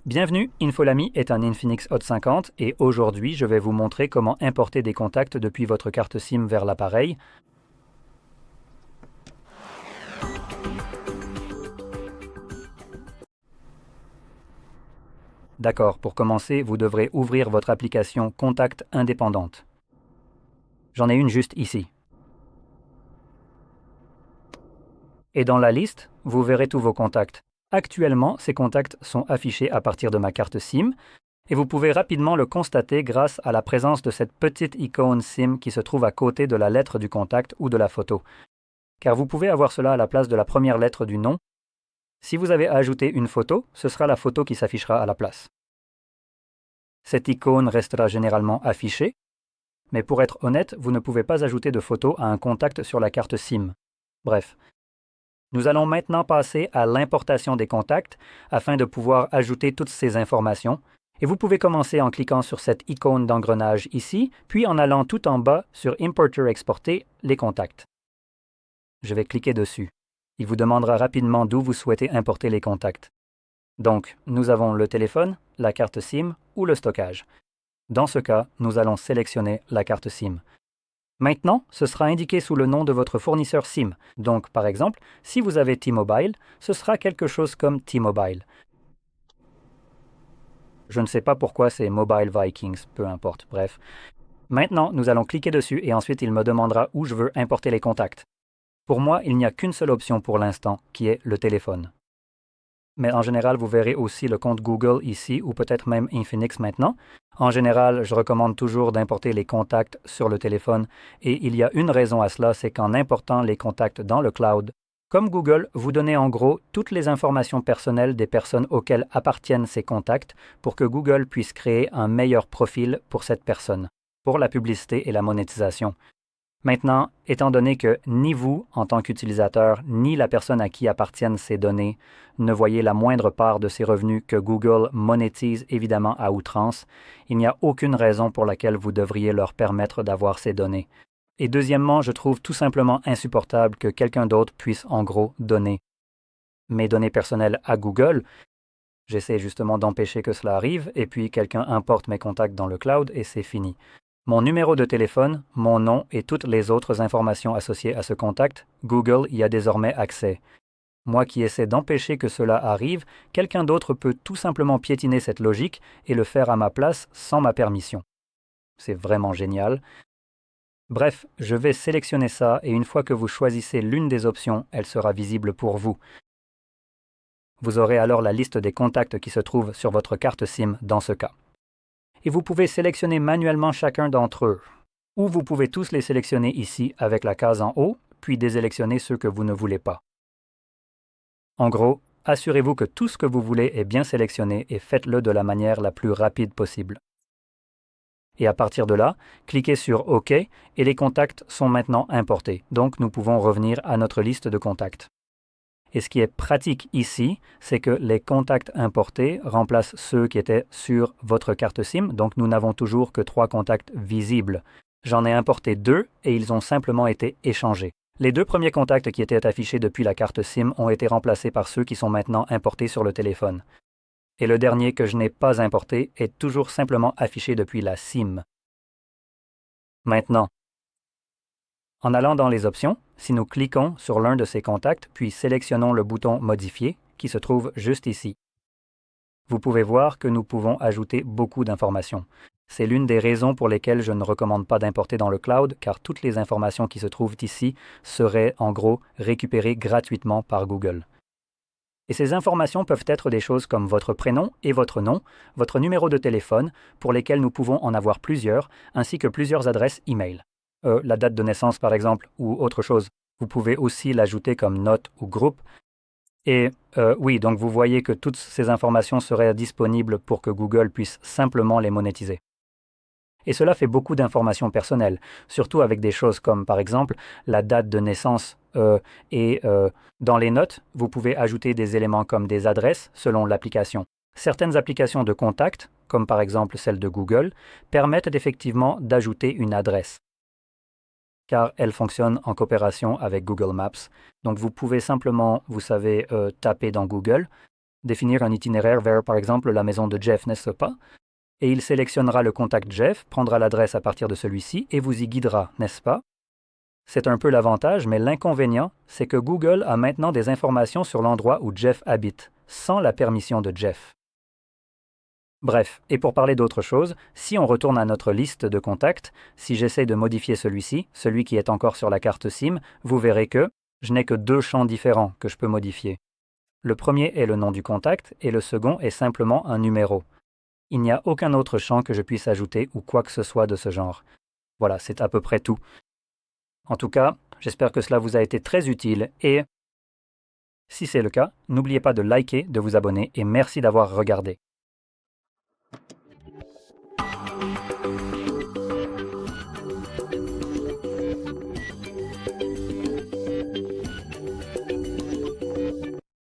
Bienvenue, Infolami est un Infinix Hot 50 et aujourd'hui je vais vous montrer comment importer des contacts depuis votre carte SIM vers l'appareil. D'accord, pour commencer, vous devrez ouvrir votre application Contact indépendante. J'en ai une juste ici. Et dans la liste, vous verrez tous vos contacts. Actuellement, ces contacts sont affichés à partir de ma carte SIM et vous pouvez rapidement le constater grâce à la présence de cette petite icône SIM qui se trouve à côté de la lettre du contact ou de la photo. Car vous pouvez avoir cela à la place de la première lettre du nom. Si vous avez ajouté une photo, ce sera la photo qui s'affichera à la place. Cette icône restera généralement affichée, mais pour être honnête, vous ne pouvez pas ajouter de photo à un contact sur la carte SIM. Bref. Nous allons maintenant passer à l'importation des contacts afin de pouvoir ajouter toutes ces informations. Et vous pouvez commencer en cliquant sur cette icône d'engrenage ici, puis en allant tout en bas sur Importer Exporter les contacts. Je vais cliquer dessus. Il vous demandera rapidement d'où vous souhaitez importer les contacts. Donc, nous avons le téléphone, la carte SIM ou le stockage. Dans ce cas, nous allons sélectionner la carte SIM. Maintenant, ce sera indiqué sous le nom de votre fournisseur SIM. Donc, par exemple, si vous avez T-Mobile, ce sera quelque chose comme T-Mobile. Je ne sais pas pourquoi c'est Mobile Vikings, peu importe, bref. Maintenant, nous allons cliquer dessus et ensuite il me demandera où je veux importer les contacts. Pour moi, il n'y a qu'une seule option pour l'instant, qui est le téléphone. Mais en général, vous verrez aussi le compte Google ici, ou peut-être même Infinix maintenant. En général, je recommande toujours d'importer les contacts sur le téléphone, et il y a une raison à cela, c'est qu'en important les contacts dans le cloud, comme Google, vous donnez en gros toutes les informations personnelles des personnes auxquelles appartiennent ces contacts pour que Google puisse créer un meilleur profil pour cette personne, pour la publicité et la monétisation. Maintenant, étant donné que ni vous, en tant qu'utilisateur, ni la personne à qui appartiennent ces données ne voyez la moindre part de ces revenus que Google monétise évidemment à outrance, il n'y a aucune raison pour laquelle vous devriez leur permettre d'avoir ces données. Et deuxièmement, je trouve tout simplement insupportable que quelqu'un d'autre puisse en gros donner mes données personnelles à Google. J'essaie justement d'empêcher que cela arrive, et puis quelqu'un importe mes contacts dans le cloud et c'est fini. Mon numéro de téléphone, mon nom et toutes les autres informations associées à ce contact, Google y a désormais accès. Moi qui essaie d'empêcher que cela arrive, quelqu'un d'autre peut tout simplement piétiner cette logique et le faire à ma place sans ma permission. C'est vraiment génial. Bref, je vais sélectionner ça et une fois que vous choisissez l'une des options, elle sera visible pour vous. Vous aurez alors la liste des contacts qui se trouvent sur votre carte SIM dans ce cas. Et vous pouvez sélectionner manuellement chacun d'entre eux. Ou vous pouvez tous les sélectionner ici avec la case en haut, puis désélectionner ceux que vous ne voulez pas. En gros, assurez-vous que tout ce que vous voulez est bien sélectionné et faites-le de la manière la plus rapide possible. Et à partir de là, cliquez sur OK et les contacts sont maintenant importés. Donc nous pouvons revenir à notre liste de contacts. Et ce qui est pratique ici, c'est que les contacts importés remplacent ceux qui étaient sur votre carte SIM, donc nous n'avons toujours que 3 contacts visibles. J'en ai importé 2 et ils ont simplement été échangés. Les 2 premiers contacts qui étaient affichés depuis la carte SIM ont été remplacés par ceux qui sont maintenant importés sur le téléphone. Et le dernier que je n'ai pas importé est toujours simplement affiché depuis la SIM. Maintenant, en allant dans les options, si nous cliquons sur l'un de ces contacts, puis sélectionnons le bouton Modifier, qui se trouve juste ici, vous pouvez voir que nous pouvons ajouter beaucoup d'informations. C'est l'une des raisons pour lesquelles je ne recommande pas d'importer dans le cloud, car toutes les informations qui se trouvent ici seraient en gros récupérées gratuitement par Google. Et ces informations peuvent être des choses comme votre prénom et votre nom, votre numéro de téléphone, pour lesquels nous pouvons en avoir plusieurs, ainsi que plusieurs adresses e-mail. La date de naissance par exemple, ou autre chose. Vous pouvez aussi l'ajouter comme note ou groupe. Et oui, donc vous voyez que toutes ces informations seraient disponibles pour que Google puisse simplement les monétiser. Et cela fait beaucoup d'informations personnelles, surtout avec des choses comme par exemple la date de naissance et dans les notes, vous pouvez ajouter des éléments comme des adresses selon l'application. Certaines applications de contact, comme par exemple celle de Google, permettent effectivement d'ajouter une adresse, car elles fonctionnent en coopération avec Google Maps. Donc vous pouvez simplement, taper dans Google définir un itinéraire vers, par exemple, la maison de Jeff, n'est-ce pas? Et il sélectionnera le contact Jeff, prendra l'adresse à partir de celui-ci et vous y guidera, n'est-ce pas? C'est un peu l'avantage, mais l'inconvénient, c'est que Google a maintenant des informations sur l'endroit où Jeff habite, sans la permission de Jeff. Bref, et pour parler d'autre chose, si on retourne à notre liste de contacts, si j'essaie de modifier celui-ci, celui qui est encore sur la carte SIM, vous verrez que je n'ai que deux champs différents que je peux modifier. Le premier est le nom du contact et le second est simplement un numéro. Il n'y a aucun autre champ que je puisse ajouter ou quoi que ce soit de ce genre. Voilà, c'est à peu près tout. En tout cas, j'espère que cela vous a été très utile et si c'est le cas, n'oubliez pas de liker, de vous abonner et merci d'avoir regardé.